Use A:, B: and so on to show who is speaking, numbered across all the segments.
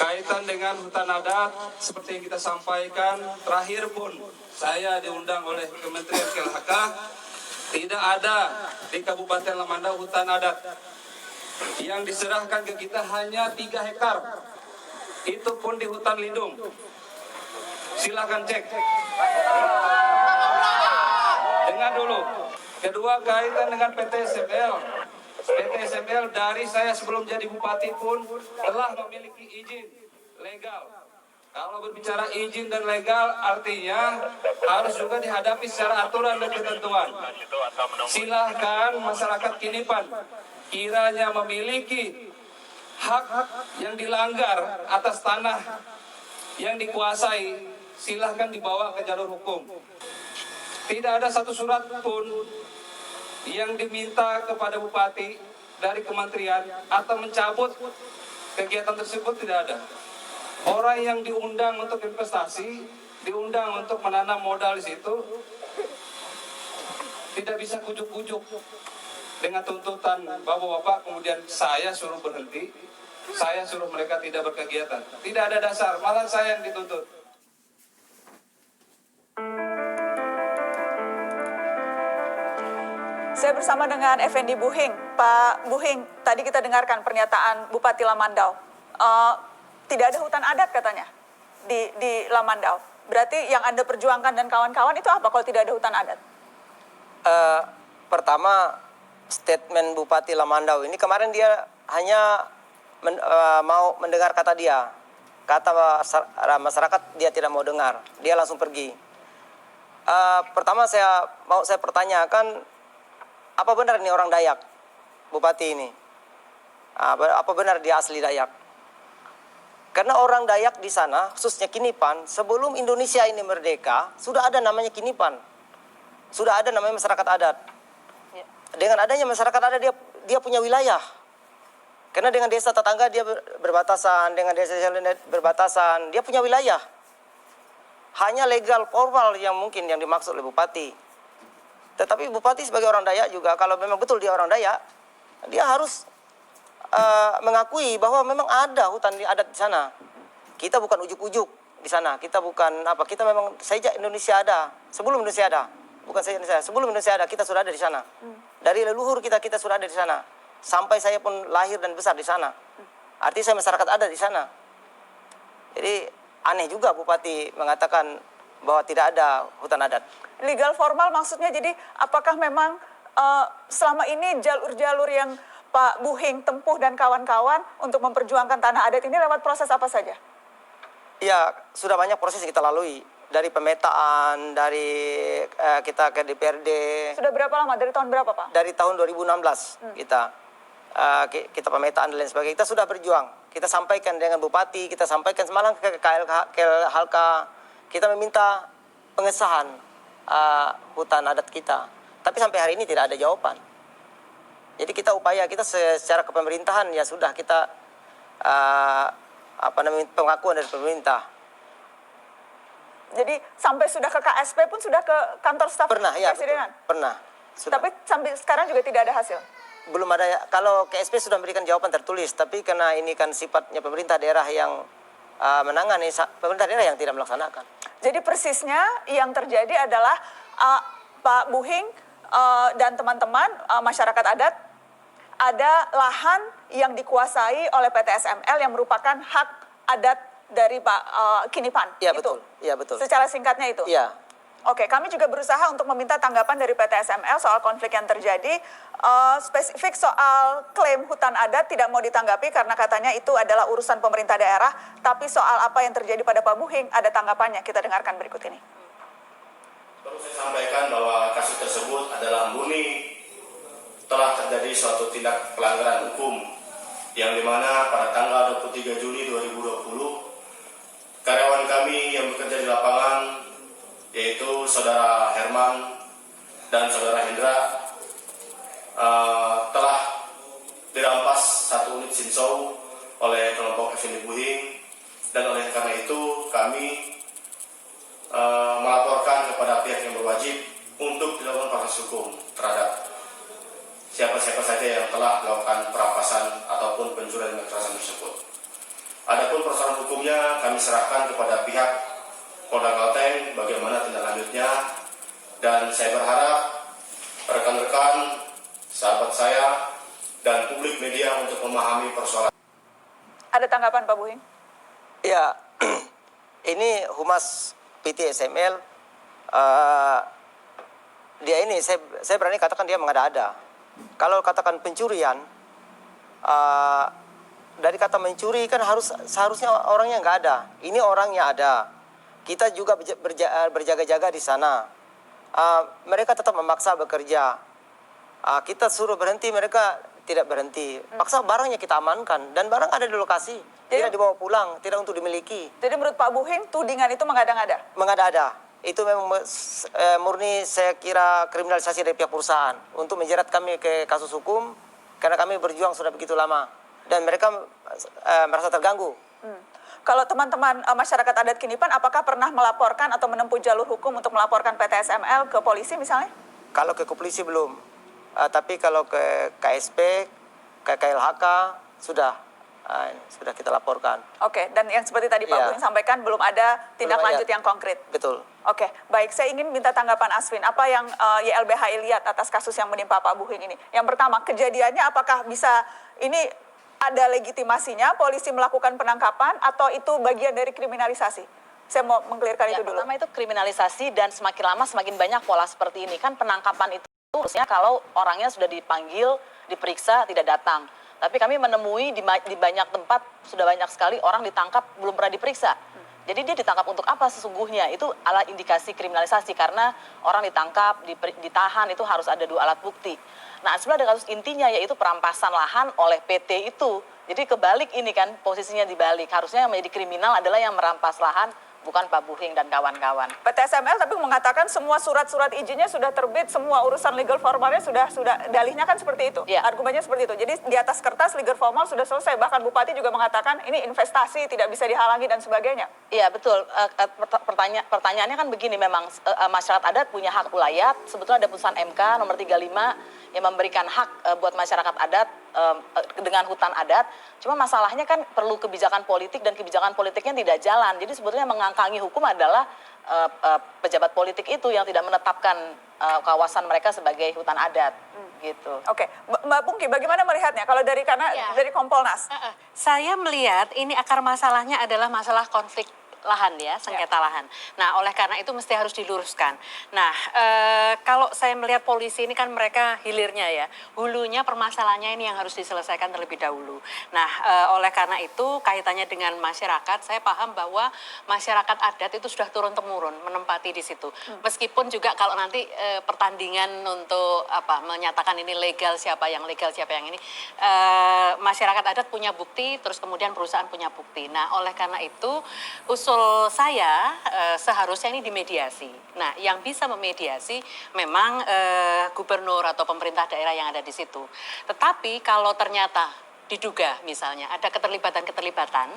A: kaitan dengan hutan adat, seperti yang kita sampaikan, terakhir pun saya diundang oleh Kementerian KLHK, tidak ada di Kabupaten Lamandau hutan adat. Yang diserahkan ke kita hanya 3 hektar. Itu pun di hutan lindung. Silakan cek. Dengar dulu. Kedua, kaitan dengan PT SML. PT SML dari saya sebelum jadi bupati pun telah memiliki izin legal. Kalau berbicara izin dan legal artinya harus juga dihadapi secara aturan dan ketentuan. Silahkan masyarakat Kinipan kiranya memiliki hak yang dilanggar atas tanah yang dikuasai, silahkan dibawa ke jalur hukum. Tidak ada satu surat pun yang diminta kepada bupati dari kementerian atau mencabut kegiatan tersebut, tidak ada. Orang yang diundang untuk investasi, diundang untuk menanam modal di situ, tidak bisa kujuk-kujuk dengan tuntutan bapak-bapak kemudian saya suruh berhenti, saya suruh mereka tidak berkegiatan. Tidak ada dasar, malah saya yang dituntut.
B: Saya bersama dengan Effendi Buhing. Pak Buhing, tadi kita dengarkan pernyataan Bupati Lamandau. Tidak ada hutan adat katanya di Lamandau. Berarti yang Anda perjuangkan dan kawan-kawan itu apa kalau tidak ada hutan adat?
C: Pertama, statement Bupati Lamandau ini kemarin dia hanya mau mendengar kata dia. Kata masyarakat dia tidak mau dengar. Dia langsung pergi. Pertama saya pertanyakan, apa benar ini orang Dayak, Bupati ini? Apa benar dia asli Dayak? Karena orang Dayak di sana, khususnya Kinipan, sebelum Indonesia ini merdeka, sudah ada namanya Kinipan. Sudah ada namanya masyarakat adat. Dengan adanya masyarakat adat, dia punya wilayah. Karena dengan desa tetangga dia berbatasan, dengan desa berbatasan, dia punya wilayah. Hanya legal formal yang mungkin yang dimaksud oleh Bupati. Tetapi Bupati sebagai orang Dayak juga, kalau memang betul dia orang Dayak, dia harus mengakui bahwa memang ada hutan adat di sana. Kita bukan ujuk-ujuk di sana. Kita bukan apa. Kita memang sejak Indonesia ada, sebelum Indonesia ada, bukan sejak Indonesia, sebelum Indonesia ada kita sudah ada di sana. Dari leluhur kita sudah ada di sana. Sampai saya pun lahir dan besar di sana. Artinya saya masyarakat ada di sana. Jadi aneh juga Bupati mengatakan bahwa tidak ada hutan adat.
B: Legal formal maksudnya, jadi apakah memang selama ini jalur-jalur yang Pak Buhing tempuh dan kawan-kawan untuk memperjuangkan tanah adat ini lewat proses apa saja?
C: Ya, sudah banyak proses yang kita lalui. Dari pemetaan, dari kita ke DPRD.
B: Sudah berapa lama? Dari tahun berapa, Pak?
C: Dari tahun 2016 kita pemetaan dan lain sebagainya. Kita sudah berjuang. Kita sampaikan dengan Bupati, kita sampaikan semalam ke KLHK. Kita meminta pengesahan hutan adat kita. Tapi sampai hari ini tidak ada jawaban. Jadi kita secara kepemerintahan ya sudah kita pengakuan dari pemerintah.
B: Jadi sampai sudah ke KSP pun sudah ke kantor staf presidenan?
C: Ya, pernah. Sudah.
B: Tapi sampai sekarang juga tidak ada hasil?
C: Belum ada. Kalau KSP sudah memberikan jawaban tertulis, tapi karena ini kan sifatnya pemerintah daerah yang menangani, pemerintah daerah yang tidak melaksanakan.
B: Jadi persisnya yang terjadi adalah Pak Buhing dan teman-teman masyarakat adat, ada lahan yang dikuasai oleh PT SML yang merupakan hak adat dari Pak Kinipan.
C: Iya betul. Iya betul.
B: Secara singkatnya itu.
C: Iya.
B: Oke, kami juga berusaha untuk meminta tanggapan dari PT SML soal konflik yang terjadi. Spesifik soal klaim hutan adat tidak mau ditanggapi karena katanya itu adalah urusan pemerintah daerah. Tapi soal apa yang terjadi pada Pak Buhing ada tanggapannya. Kita dengarkan berikut ini.
D: Perlu saya sampaikan bahwa kasus tersebut adalah murni telah terjadi suatu tindak pelanggaran hukum yang dimana pada tanggal 23 Juli 2020 karyawan kami yang bekerja di lapangan yaitu Saudara Herman dan Saudara Hendra telah dirampas satu unit sinsau oleh kelompok Effendi Buhing, dan oleh karena itu kami melaporkan kepada pihak yang berwajib untuk dilakukan proses hukum terhadap siapa-siapa saja yang telah melakukan perampasan ataupun pencurian dan kekerasan tersebut. Adapun persoalan hukumnya kami serahkan kepada pihak Polda Kalteng bagaimana tindak lanjutnya, dan saya berharap rekan-rekan, sahabat saya, dan publik media untuk memahami persoalan.
B: Ada tanggapan Pak Buhing?
C: Ya, ini Humas PT SML, dia ini saya berani katakan dia mengada-ada. Kalau katakan pencurian, dari kata mencuri kan seharusnya orangnya nggak ada. Ini orangnya ada. Kita juga berjaga-jaga di sana. Mereka tetap memaksa bekerja. Kita suruh berhenti, mereka tidak berhenti. Paksa barangnya kita amankan, dan barang ada di lokasi. Tidak dibawa pulang, tidak untuk dimiliki.
B: Jadi menurut Pak Buhing, tudingan itu mengada-ngada?
C: Mengada-ada. Itu memang murni saya kira kriminalisasi dari pihak perusahaan untuk menjerat kami ke kasus hukum, karena kami berjuang sudah begitu lama dan mereka merasa terganggu.
B: Kalau teman-teman masyarakat adat Kinipan, apakah pernah melaporkan atau menempuh jalur hukum untuk melaporkan PT SML ke polisi misalnya?
C: Kalau ke polisi belum, tapi kalau ke KSP, ke KLHK sudah kita laporkan.
B: Oke, dan yang seperti tadi Pak
C: Iya.
B: Buhing sampaikan, belum ada tindak
C: Belum ada.
B: lanjut yang konkret.
C: Betul.
B: Oke, baik. Saya ingin minta tanggapan Aswin. Apa yang YLBHI lihat atas kasus yang menimpa Pak Buhing ini? Yang pertama, kejadiannya apakah bisa ini ada legitimasinya polisi melakukan penangkapan atau itu bagian dari kriminalisasi? Saya mau mengklirkan itu dulu.
E: Pertama itu kriminalisasi, dan semakin lama semakin banyak pola seperti ini. Kan penangkapan itu harusnya kalau orangnya sudah dipanggil, diperiksa, tidak datang. Tapi kami menemui di banyak tempat, sudah banyak sekali orang ditangkap belum pernah diperiksa. Jadi dia ditangkap untuk apa sesungguhnya? Itu alat indikasi kriminalisasi, karena orang ditangkap, ditahan itu harus ada 2 alat bukti. Nah, sebenarnya ada kasus intinya, yaitu perampasan lahan oleh PT itu. Jadi kebalik ini kan, posisinya dibalik. Harusnya yang menjadi kriminal adalah yang merampas lahan, bukan Pak Buhing dan kawan-kawan.
B: PT SML tapi mengatakan semua surat-surat izinnya sudah terbit, semua urusan legal formalnya sudah dalihnya kan seperti itu.
E: Ya.
B: Argumennya seperti itu. Jadi di atas kertas legal formal sudah selesai. Bahkan Bupati juga mengatakan ini investasi tidak bisa dihalangi dan sebagainya.
E: Iya betul. Pertanyaannya kan begini, memang masyarakat adat punya hak ulayat. Sebetulnya ada putusan MK nomor 35 yang memberikan hak buat masyarakat adat dengan hutan adat. Cuma masalahnya kan perlu kebijakan politik, dan kebijakan politiknya tidak jalan. Jadi sebetulnya mengangkangi hukum adalah pejabat politik itu yang tidak menetapkan kawasan mereka sebagai hutan adat. Gitu.
B: Oke, Mbak Pungki, bagaimana melihatnya? Kalau dari dari Kompolnas,
F: Saya melihat ini akar masalahnya adalah masalah konflik lahan ya, sengketa lahan. Nah, oleh karena itu mesti harus diluruskan. Nah, kalau saya melihat polisi ini kan mereka hilirnya ya, hulunya permasalahannya ini yang harus diselesaikan terlebih dahulu. Nah, oleh karena itu kaitannya dengan masyarakat, saya paham bahwa masyarakat adat itu sudah turun-temurun menempati di situ. Meskipun juga kalau nanti pertandingan untuk menyatakan ini legal, siapa yang legal, siapa yang ini, masyarakat adat punya bukti, terus kemudian perusahaan punya bukti. Nah, oleh karena itu usul saya seharusnya ini dimediasi. Nah, yang bisa memediasi memang gubernur atau pemerintah daerah yang ada di situ. Tetapi kalau ternyata diduga misalnya ada keterlibatan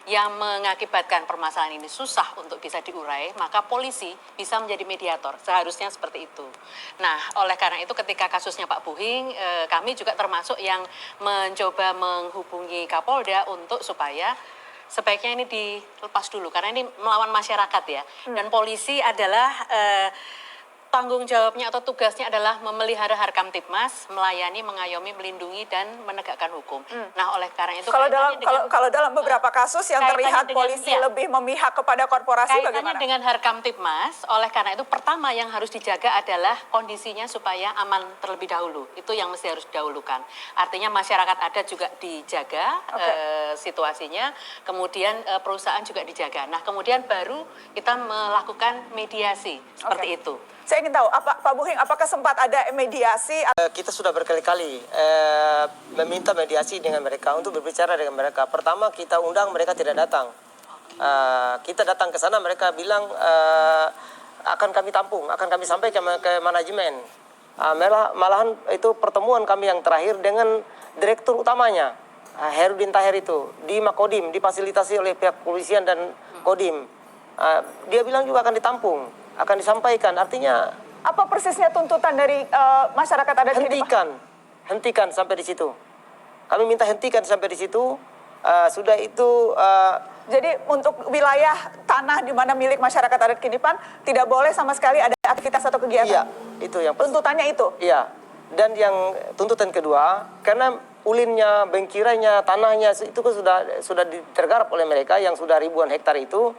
F: yang mengakibatkan permasalahan ini susah untuk bisa diurai, maka polisi bisa menjadi mediator. Seharusnya seperti itu. Nah, oleh karena itu ketika kasusnya Pak Buhing, kami juga termasuk yang mencoba menghubungi Kapolda untuk supaya sebaiknya ini dilepas dulu, karena ini melawan masyarakat ya. Dan polisi adalah tanggung jawabnya atau tugasnya adalah memelihara Harkamtibmas, melayani, mengayomi, melindungi, dan menegakkan hukum. Nah, oleh karena itu
B: kalau dalam beberapa kasus yang terlihat polisi lebih memihak kepada korporasi,
F: kaitannya
B: bagaimana?
F: dengan Harkamtibmas, oleh karena itu pertama yang harus dijaga adalah kondisinya supaya aman terlebih dahulu. Itu yang mesti harus didahulukan. Artinya masyarakat adat juga dijaga situasinya, kemudian perusahaan juga dijaga. Nah, kemudian baru kita melakukan mediasi seperti itu.
B: Saya ingin tahu, Pak Buhing, apakah sempat ada mediasi?
C: Kita sudah berkali-kali meminta mediasi dengan mereka untuk berbicara dengan mereka. Pertama kita undang, mereka tidak datang. Kita datang ke sana, mereka bilang akan kami tampung, akan kami sampaikan ke manajemen. Malahan itu pertemuan kami yang terakhir dengan direktur utamanya, Herudin Tahir itu, di Makodim, difasilitasi oleh pihak kepolisian dan Kodim. Dia bilang juga akan ditampung, akan disampaikan. Artinya
B: Apa persisnya tuntutan dari masyarakat adat Kinipan?
C: hentikan sampai di situ. Kami minta hentikan sampai di situ. sudah itu
B: Jadi untuk wilayah tanah di mana milik masyarakat adat Kinipan tidak boleh sama sekali ada aktivitas atau kegiatan.
C: iya, itu yang
B: Tuntutannya itu.
C: Iya. Dan yang tuntutan kedua, karena ulinnya, bengkiranya, tanahnya itu kan sudah tergarap oleh mereka yang sudah ribuan hektar itu.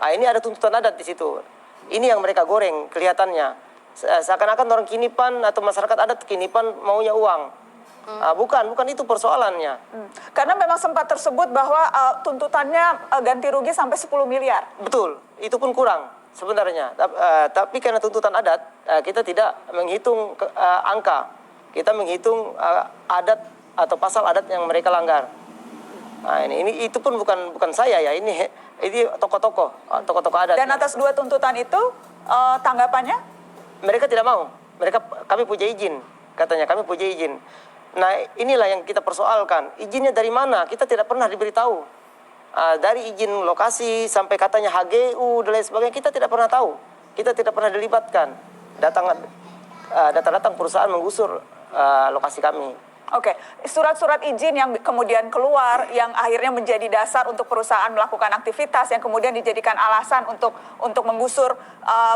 C: Ini ada tuntutan adat di situ. Ini yang mereka goreng kelihatannya. Seakan-akan orang Kinipan atau masyarakat adat Kinipan maunya uang. Bukan itu persoalannya.
B: Karena memang sempat tersebut bahwa tuntutannya ganti rugi sampai 10 miliar.
C: Betul, itu pun kurang sebenarnya. Tapi karena tuntutan adat, kita tidak menghitung angka. Kita menghitung adat atau pasal adat yang mereka langgar. Nah, ini itu pun bukan saya ya, ini tokoh-tokoh adat.
B: Dan atas dua tuntutan itu tanggapannya?
C: Mereka tidak mau. Kami punya izin, katanya kami punya izin. Nah, inilah yang kita persoalkan. Izinnya dari mana? Kita tidak pernah diberitahu. Dari izin lokasi sampai katanya HGU dan lain sebagainya, kita tidak pernah tahu. Kita tidak pernah dilibatkan. Datang perusahaan menggusur lokasi kami.
B: Oke, surat-surat izin yang kemudian keluar, yang akhirnya menjadi dasar untuk perusahaan melakukan aktivitas, yang kemudian dijadikan alasan untuk menggusur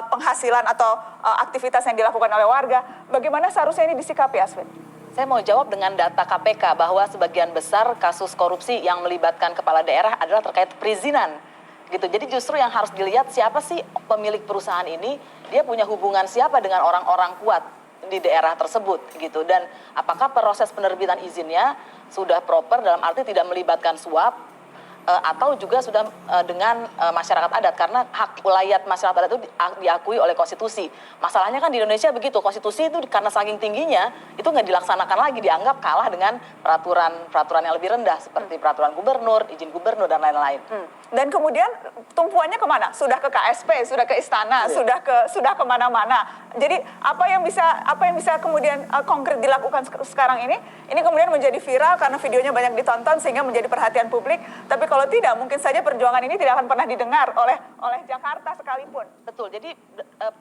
B: penghasilan atau aktivitas yang dilakukan oleh warga. Bagaimana seharusnya ini disikapi, Aswin?
E: Saya mau jawab dengan data KPK bahwa sebagian besar kasus korupsi yang melibatkan kepala daerah adalah terkait perizinan. Gitu. Jadi justru yang harus dilihat siapa sih pemilik perusahaan ini, dia punya hubungan siapa dengan orang-orang kuat di daerah tersebut gitu, dan apakah proses penerbitan izinnya sudah proper dalam arti tidak melibatkan suap atau juga sudah dengan masyarakat adat, karena hak wilayah masyarakat adat itu diakui oleh konstitusi. Masalahnya kan di Indonesia begitu, konstitusi itu karena saking tingginya itu nggak dilaksanakan lagi, dianggap kalah dengan peraturan yang lebih rendah seperti peraturan gubernur, izin gubernur dan lain-lain.
B: Dan kemudian tumpuannya kemana? Sudah ke KSP, sudah ke istana, sudah kemana-mana. Jadi apa yang bisa kemudian konkret dilakukan sekarang ini kemudian menjadi viral karena videonya banyak ditonton sehingga menjadi perhatian publik. Tapi kalau tidak, mungkin saja perjuangan ini tidak akan pernah didengar oleh Jakarta sekalipun.
E: Betul. Jadi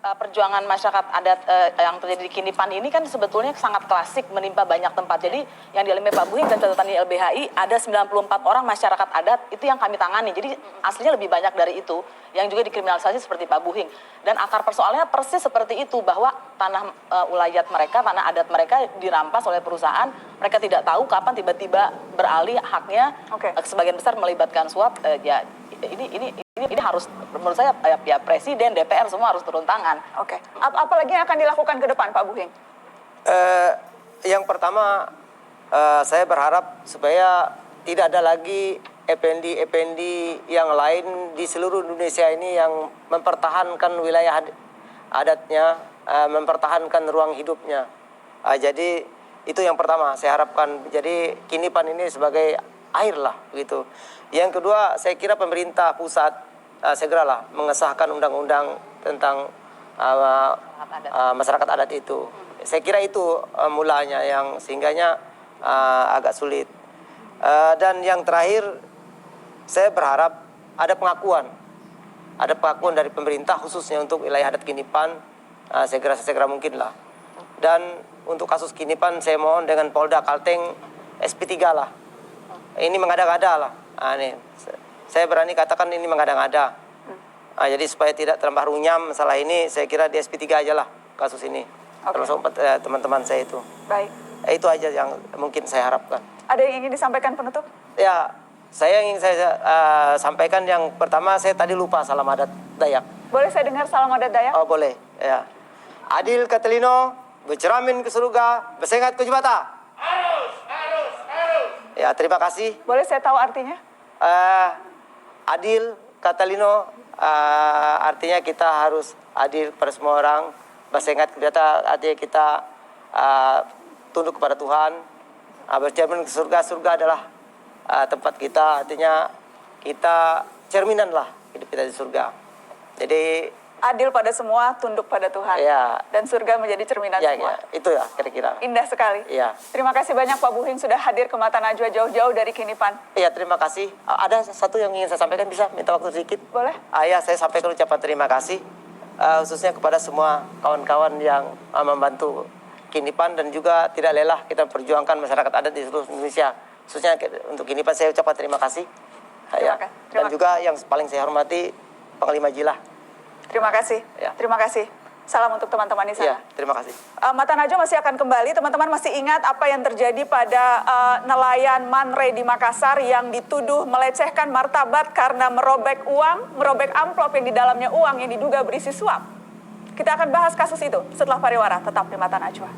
E: perjuangan masyarakat adat yang terjadi di Kinipan ini kan sebetulnya sangat klasik, menimpa banyak tempat. Jadi yang dialami Pak Buhing dan catatan di LBHI ada 94 orang masyarakat adat itu yang kami tangani. Jadi aslinya lebih banyak dari itu yang juga dikriminalisasi seperti Pak Buhing. Dan akar persoalannya persis seperti itu, bahwa tanah ulayat mereka, tanah adat mereka dirampas oleh perusahaan. Mereka tidak tahu kapan tiba-tiba beralih haknya. Sebagian besar melibatkan suap. Ini harus, menurut saya ya Presiden, DPR semua harus turun tangan.
B: Apalagi yang akan dilakukan ke depan, Pak Buhing?
C: Yang pertama, saya berharap supaya tidak ada lagi Effendi yang lain di seluruh Indonesia ini yang mempertahankan wilayah adatnya, mempertahankan ruang hidupnya. Jadi itu yang pertama saya harapkan. Jadi Kinipan ini sebagai air lah gitu. Yang kedua, saya kira pemerintah pusat segeralah mengesahkan undang-undang tentang masyarakat adat itu. Saya kira itu mulanya yang sehingganya agak sulit. Dan yang terakhir, saya berharap ada pengakuan dari pemerintah khususnya untuk wilayah adat Kinipan segera mungkin lah. Dan untuk kasus Kinipan saya mohon dengan Polda Kalteng SP3 lah. Ini mengada-ngada lah. Saya berani katakan ini mengada-ngada. Jadi supaya tidak terambah runyam masalah ini, saya kira di SP3 aja lah kasus ini. Termasuk teman-teman saya itu.
B: Baik.
C: Itu aja yang mungkin saya harapkan.
B: Ada yang ingin disampaikan penutup?
C: Ya, saya ingin saya sampaikan yang pertama, saya tadi lupa salam adat Dayak.
B: Boleh saya dengar salam adat Dayak?
C: Oh boleh, ya. Adil Katelino, berceramin ke surga, bersengat ke jubata. Harus. Ya, terima kasih.
B: Boleh saya tahu artinya?
C: Adil Katelino artinya kita harus adil pada semua orang. Bersengat ke jubata artinya kita tunduk kepada Tuhan. Bercermin ke surga, surga adalah tempat kita, artinya kita cerminan lah hidup kita di surga. Jadi
B: adil pada semua, tunduk pada Tuhan.
C: Ya.
B: Dan surga menjadi cerminan semua.
C: Ya, itu ya kira-kira.
B: Indah sekali.
C: Ya.
B: Terima kasih banyak Pak Buhing sudah hadir ke Mata Najwa jauh-jauh dari Kinipan.
C: Iya, terima kasih. Ada satu yang ingin saya sampaikan, bisa minta waktu sedikit?
B: Boleh.
C: Ya, saya sampaikan ucapan terima kasih khususnya kepada semua kawan-kawan yang membantu Kinipan dan juga tidak lelah kita perjuangkan masyarakat adat di seluruh Indonesia Khususnya untuk ini Pak, saya ucapkan terima kasih. Ya. Dan juga yang paling saya hormati Panglima Jila.
B: Terima kasih.
C: Ya.
B: Terima kasih. Salam untuk teman-teman di sana.
C: Ya, terima kasih.
B: Mata Najwa masih akan kembali. Teman-teman masih ingat apa yang terjadi pada nelayan Manre di Makassar yang dituduh melecehkan martabat karena merobek uang, merobek amplop yang di dalamnya uang yang diduga berisi suap. Kita akan bahas kasus itu setelah pariwara. Tetap di Mata Najwa.